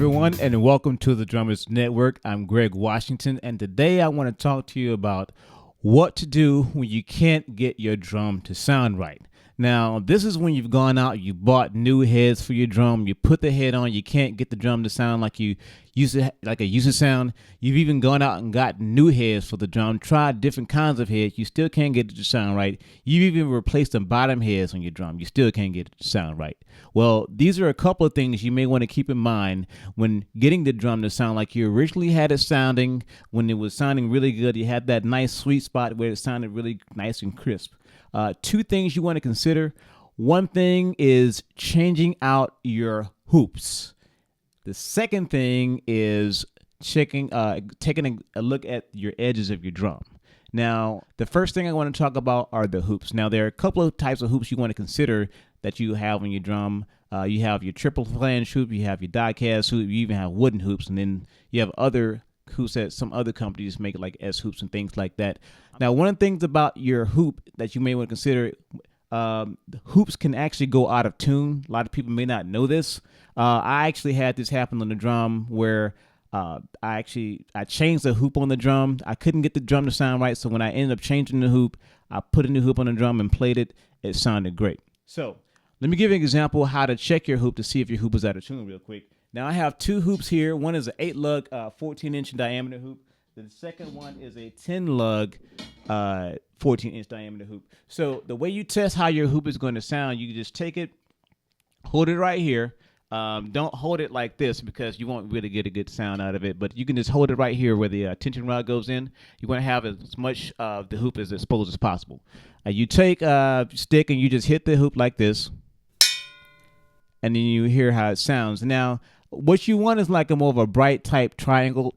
everyone, and welcome to the Drummers Network. I'm Greg Washington, and today I want to talk to you about what to do when you can't get your drum to sound right. Now, this is when you've gone out, you bought new heads for your drum, you put the head on, you can't get the drum to sound like you used to sound. You've even gone out and got new heads for the drum, tried different kinds of heads, you still can't get it to sound right. You've even replaced the bottom heads on your drum, you still can't get it to sound right. Well, these are a couple of things you may want to keep in mind when getting the drum to sound like you originally had it sounding. When it was sounding really good, you had that nice sweet spot where it sounded really nice and crisp. Two things you want to consider. One thing is changing out your hoops. The second thing is taking a look at your edges of your drum. Now, the first thing I want to talk about are the hoops. Now, there are a couple of types of hoops you want to consider that you have on your drum. You have your triple flange hoop, you have your die-cast hoop, you even have wooden hoops, and then you have other hoops that some other companies make, like S hoops and things like that. Now, one of the things about your hoop that you may want to consider, hoops can actually go out of tune. A lot of people may not know this. I actually had this happen on the drum where I changed the hoop on the drum. I couldn't get the drum to sound right, so when I ended up changing the hoop, I put a new hoop on the drum and played it. It sounded great. So let me give you an example how to check your hoop to see if your hoop is out of tune real quick. Now, I have two hoops here. One is an 8-lug, 14-inch diameter hoop. The second one is a 10-lug, 14-inch diameter hoop. So the way you test how your hoop is going to sound, you just take it, hold it right here. Don't hold it like this because you won't really get a good sound out of it. But you can just hold it right here where the tension rod goes in. You want to have as much of the hoop as exposed as possible. You take a stick and you just hit the hoop like this, and then you hear how it sounds. Now, what you want is like a more of a bright type triangle,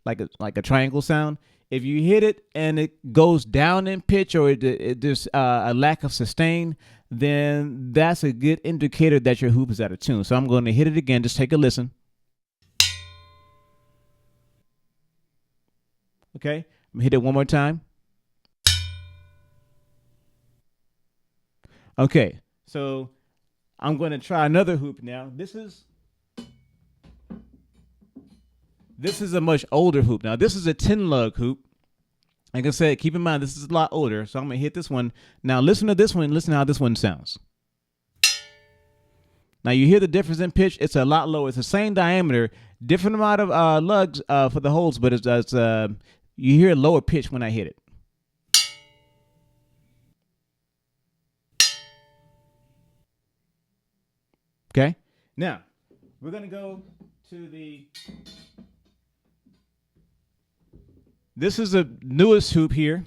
like a triangle sound. If you hit it and it goes down in pitch or there's a lack of sustain, then that's a good indicator that your hoop is out of tune. So I'm going to hit it again. Just take a listen. Okay, I'm gonna hit it one more time. Okay, so I'm going to try another hoop now. This is a much older hoop. Now, this is a 10-lug hoop. Like I said, keep in mind, this is a lot older, so I'm going to hit this one. Now, listen to this one. Listen to how this one sounds. Now, you hear the difference in pitch. It's a lot lower. It's the same diameter, different amount of lugs for the holes, but you hear a lower pitch when I hit it. Okay? Now, we're going to go to this is the newest hoop here.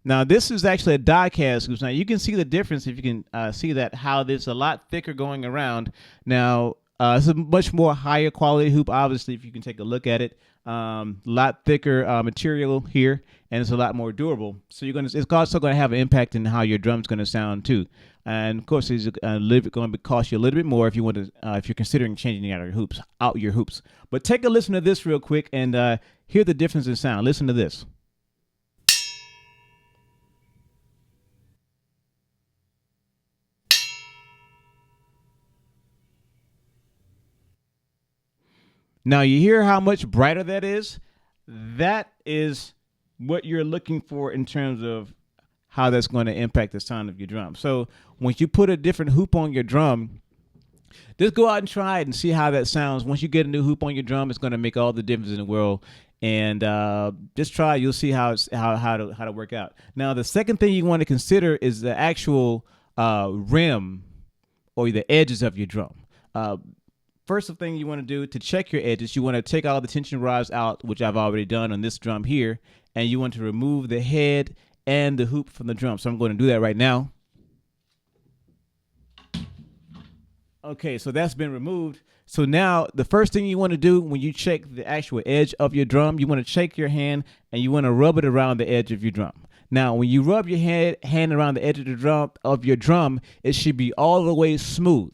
Now, this is actually a die-cast hoop. Now, you can see the difference if you can see that, how this is a lot thicker going around. Now, it's a much more higher quality hoop, obviously, if you can take a look at it. A lot thicker material here, and it's a lot more durable. So it's also going to have an impact in how your drum's going to sound too. And of course, it's going to cost you a little bit more if you want to, if you're considering changing out your hoops. But take a listen to this real quick and hear the difference in sound. Listen to this. Now, you hear how much brighter that is? That is what you're looking for in terms of how that's going to impact the sound of your drum. So once you put a different hoop on your drum, just go out and try it and see how that sounds. Once you get a new hoop on your drum, it's going to make all the difference in the world. And just try. You'll see how to work out. Now, the second thing you want to consider is the actual rim or the edges of your drum. First thing you want to do to check your edges, you want to take all the tension rods out, which I've already done on this drum here, and you want to remove the head and the hoop from the drum. So I'm going to do that right now. Okay, so that's been removed. So now the first thing you want to do when you check the actual edge of your drum, you want to shake your hand and you want to rub it around the edge of your drum. Now, when you rub your hand around the edge of your drum, it should be all the way smooth.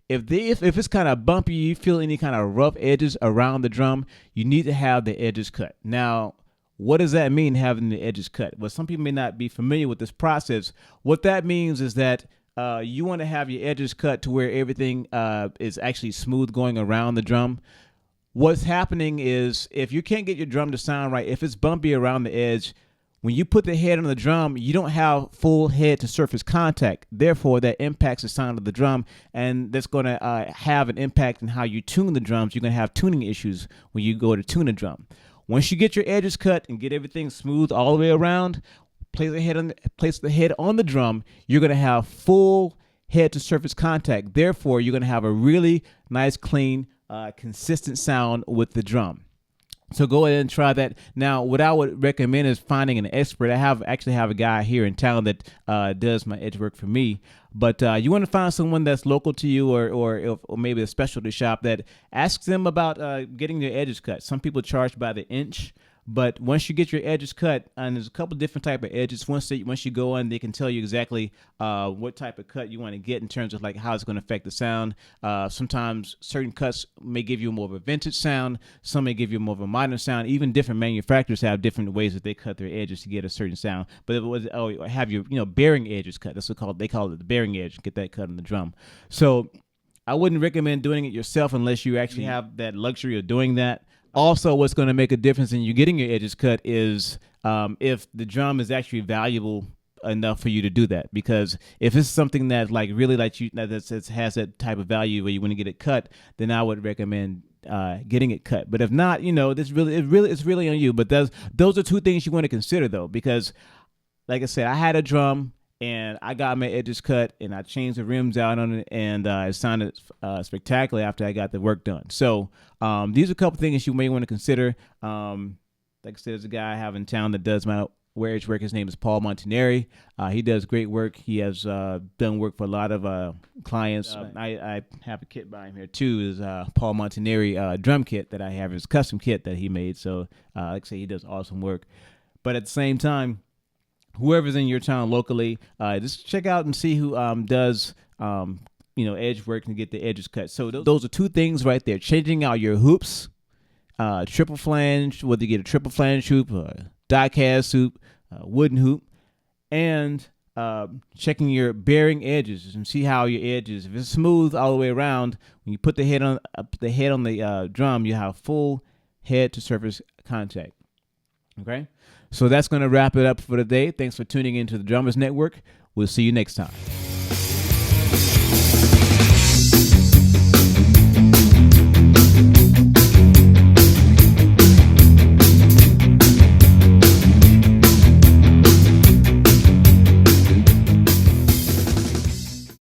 If it's kind of bumpy, you feel any kind of rough edges around the drum, you need to have the edges cut. Now, what does that mean, having the edges cut? Well, some people may not be familiar with this process. What that means is that you want to have your edges cut to where everything is actually smooth going around the drum. What's happening is if you can't get your drum to sound right, if it's bumpy around the edge, when you put the head on the drum, you don't have full head to surface contact. Therefore, that impacts the sound of the drum, and that's going to have an impact on how you tune the drums. You're going to have tuning issues when you go to tune a drum. Once you get your edges cut and get everything smooth all the way around, place the head on the drum, you're going to have full head to surface contact. Therefore, you're going to have a really nice, clean, consistent sound with the drum. So go ahead and try that. Now, what I would recommend is finding an expert. I actually have a guy here in town that does my edge work for me. But you want to find someone that's local to you, or maybe a specialty shop that asks them about getting their edges cut. Some people charge by the inch. But once you get your edges cut, and there's a couple different type of edges. Once you go in, they can tell you exactly what type of cut you want to get in terms of like how it's going to affect the sound. Sometimes certain cuts may give you more of a vintage sound. Some may give you more of a modern sound. Even different manufacturers have different ways that they cut their edges to get a certain sound. But it was have your bearing edges cut. That's what they call it the bearing edge. Get that cut on the drum. So I wouldn't recommend doing it yourself unless you actually have that luxury of doing that. Also, what's going to make a difference in you getting your edges cut is if the drum is actually valuable enough for you to do that. Because if it's something that like really like you that has that type of value where you want to get it cut, then I would recommend getting it cut. But if not, it's really on you. But those are two things you want to consider though, because like I said, I had a drum and I got my edges cut and I changed the rims out on it, and it sounded spectacular after I got the work done. So these are a couple things you may want to consider. Like I said, there's a guy I have in town that does my edge work. His name is Paul Montaneri. He does great work. He has done work for a lot of clients. I have a kit by him here too. Is Paul Montaneri drum kit that I have. His custom kit that he made. So like I say, he does awesome work. But at the same time, whoever's in your town locally, just check out and see who does edge work and get the edges cut. So those are two things right there. Changing out your hoops, triple flange, whether you get a triple flange hoop, die cast hoop, wooden hoop, and checking your bearing edges and see how your edges. If it's smooth all the way around, when you put the head on the drum, you have full head to surface contact. Okay, so that's going to wrap it up for today. Thanks for tuning into the Drummers Network. We'll see you next time.